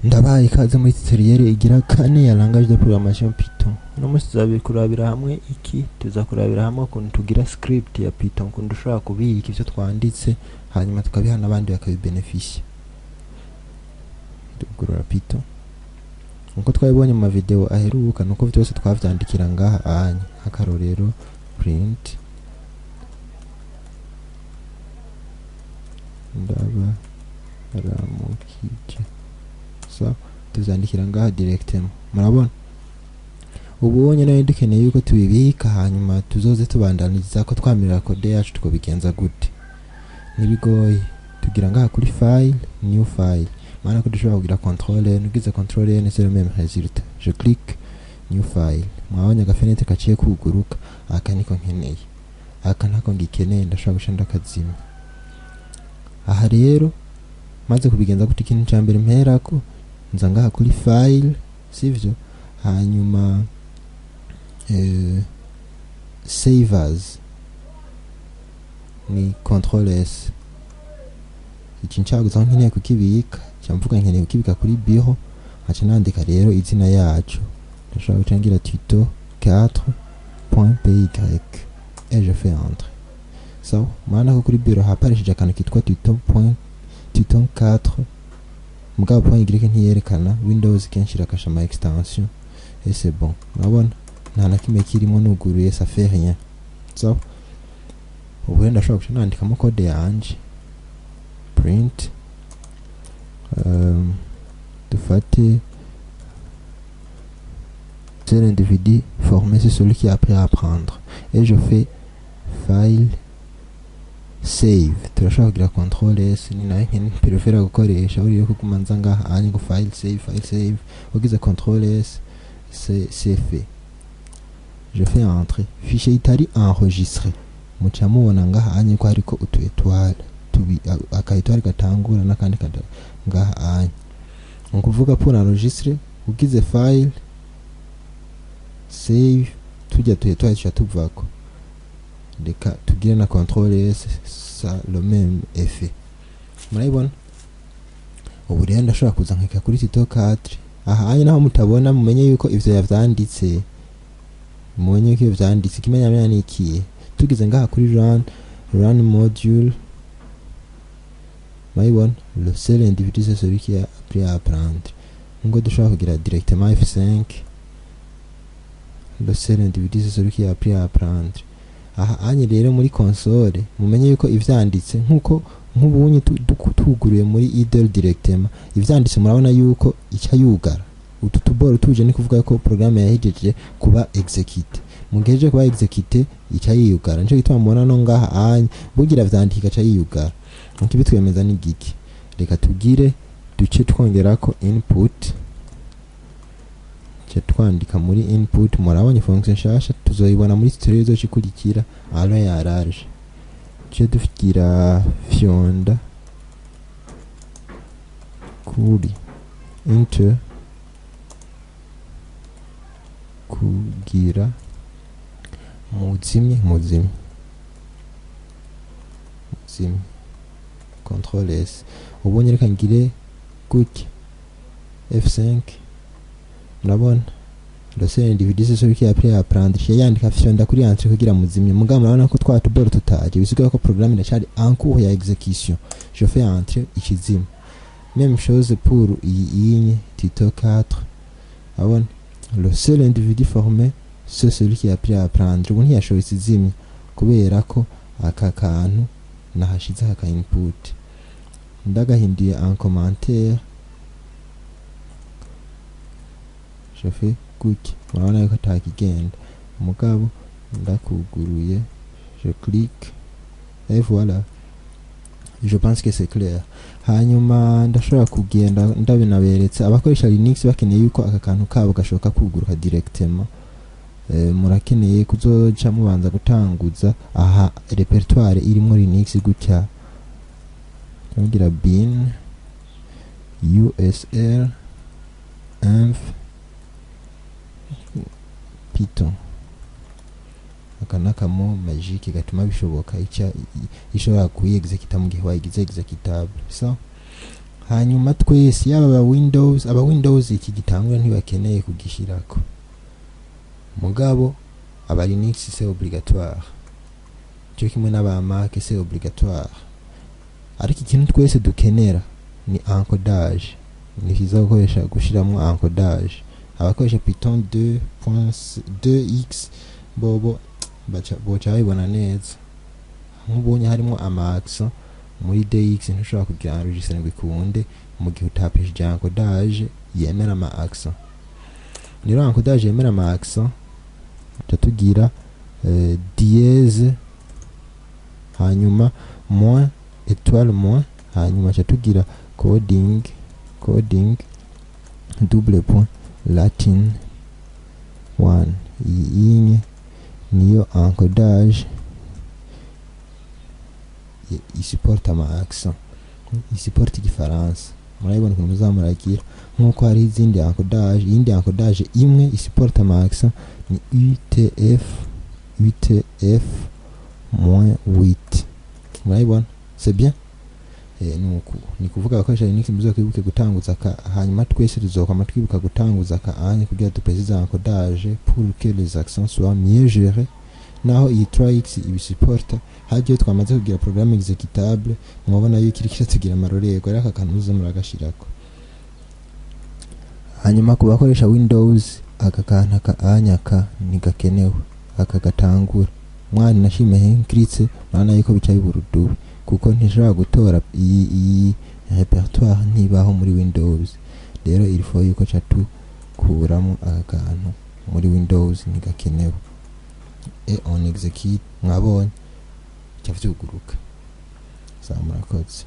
Ndabaye ikaze muri tutoriel igira kane ya langage de programmation Python. Uno munsi tuzakurabira hamwe tuzakurabira hamwe ukuntu tugira script ya Python, ukuntu dushobora kubika ivyo twanditse hanyuma tukabiha n'abandi bakabibenefisha. Tugurura Python nkuko twabibonye mu video aheruka, nuko byose twavyandikira ngaha anye akarorero print ndaba ramukije, so tuzandikira ngaha directement. Murabona ubonye nayo dukeneye yuko tubibika hanyuma tuzoze tubandaniza ko twamirira code yacu tukobigenza gute. Nibigoye tugira ngaha kuri file, new file, maana ko dushobora kugira control N, ugize control N c'est le même résultat. Je clique new file, mwabonye agafenete kaciye kuguruka, aka niko nkeneye, aka ntako ngikeneye ndashobora gushanda kazima. Aha rero maze kubigenza gute, ikintu cya mbere mperako nza ngaha kuri file, sivyo, hanyuma save as ni control S. Iki ncaguza nkeneye kukibika, cyamvuga nkeneye kukibika kuri bureau, aca nandika rero izina yacu, ndashobora gutangira tuto 4.py et je fais entrer. So maana ko kuri bureau haparishije akantu kitwa tuto 4 mugabo point y ntiyerekana, Windows kenshi rakasha ama extension et c'est bon. Urabona nta na kimwe kirimo nuguruye, ça fait rien. So ubu ndashobora kuandikamo code yanje print dufate c'est l'individu formé, c'est celui qui a appris à apprendre, et je fais file save. Turashobora kugira control S, ni nayo nkene prefera gukoresha uri yo kumanza ngaha anye go file save, ugize control S c'est fait. Je fais entrer, fichier itari enregistré, muca mubona ngaha anye ko hariko utu étoile tubi akaitwari gatangura nakandi kada ngaha anye. Ukuvuga pour enregistrer ugize file save, tujya tu étoile cha tuvako, reka tugire na control S, ça le même effet. Murabibona ubu rero ndashobora kuza nkeka kuri tuto 4. Aha anye naho mutabona mumenye yuko ivyo yavyanditse, mumenye yuko ivyo vyanditse kimenyamenya nikiye. Tugize ngaha kuri run module, murabibona le seul individu c'est celui qui a appris à apprendre. Ngo dushobora kugira directement F5, le seul individu c'est celui qui a appris à apprendre. Aha anye rero muri console mumenye yuko ivyanditse nkuko nk'ubunye tuguruye muri idle directement, ivyanditse murabona yuko ica yugara utu tuboro tuje, ni kuvuga ko programme yahejeje kuba execute. Mugejeje kuba execute ica yugara, nico gituma mubona no ngaha anye bugira vyandika ca yugara. Nkibi twemeza ni giki, reka tugire duce twongerako input, twandika muri input. Murabonye function shasha tuzoyibona muri tutorial zochikurikira alo ya large. Je dufikira fyonda kuri enter kugira muzimye control S. Ubonye reka ngire gutya F5. Murabona le seul individu c'est celui qui a appris à apprendre, yandika fyonda kuri entrer kugira muzimye. Mugabo murabona ko twatuboro tutaje, bisigaye ko programme iracari en cours ya exécution. Je fais entrer ikizima. Même chose pour iyi tuto 4. Abona le seul individu formé c'est celui qui a appris à apprendre. Ubu ntiyashoboye izimye kubera ko aka kantu nahashize aka input, ndagahinduye en commentaire. Je fais gutya, murabona yuko atakigenda, mugabo ndakuguruye, je clique et voilà. Je pense que c'est clair. Hanyuma ndashobora kugenda ndabinaberetse abakoresha Linux bakeneye yuko aka kantu kabo gashoka kuguruka directement. Murakeneye kuzoca mubanza gutanguza aha repertoire irimo Linux gutya, kugira bin usr inf Python, akanakamo magique gatuma bishoboka ishobora kuyi execute mu gihe wayigize executable. So hanyuma twese yaba aba Windows iki gitangura ntibakeneye kugishirako, mugabo aba Linux c'est obligatoire, cyo kimwe n'aba Mac c'est obligatoire. Ariko ikintu twese dukenera ni encodage, ni kiza gukoresha gushiramo encodage. Abakoresha Python 2.2x bobo boca babibona neza, nk'ubonye harimo ama-accent muri DX ntushobora kugira enregistrement bikunde mu gihe utapishije encodage yemera ama-accent. Rero encodage yemera ama-accent tugira dièse hanyuma moins étoile moins hanyuma tugira coding double point latin 1. iyi niyo encodage isupporta ama-accent, isupporta igifaransa. Murabibona ukuntu muzamuragira nkuko hari izindi encodage, iyindi encodage imwe isupporta ama-accent ni UTF-8. Murabibona c'est bien. Ni kuvuga abakoresha Linux muzokwibuke gutanguza hanyuma twese tuzokama twibuka gutanguza anye kugira duprécise encodage pour que les accents soient mieux gérés. Naho iyi 3x ibisupporta hajye twamaze kugira programme exécutable, mubona yuko iri kiratugira amarorego ariko akanuza muragashirako. Hanyuma ku bakoresha Windows akakanta anyaka nigakenewe akagatangura mwari nashime henkritse mwana yuko bica biburudubi kuko ntishobora gutora iyi repertoire ntibaho muri Windows. Rero il faut yuko kuramo akantu muri Windows nigakenewe et on exécute mwabonye cyavyuguruka. Murakoze.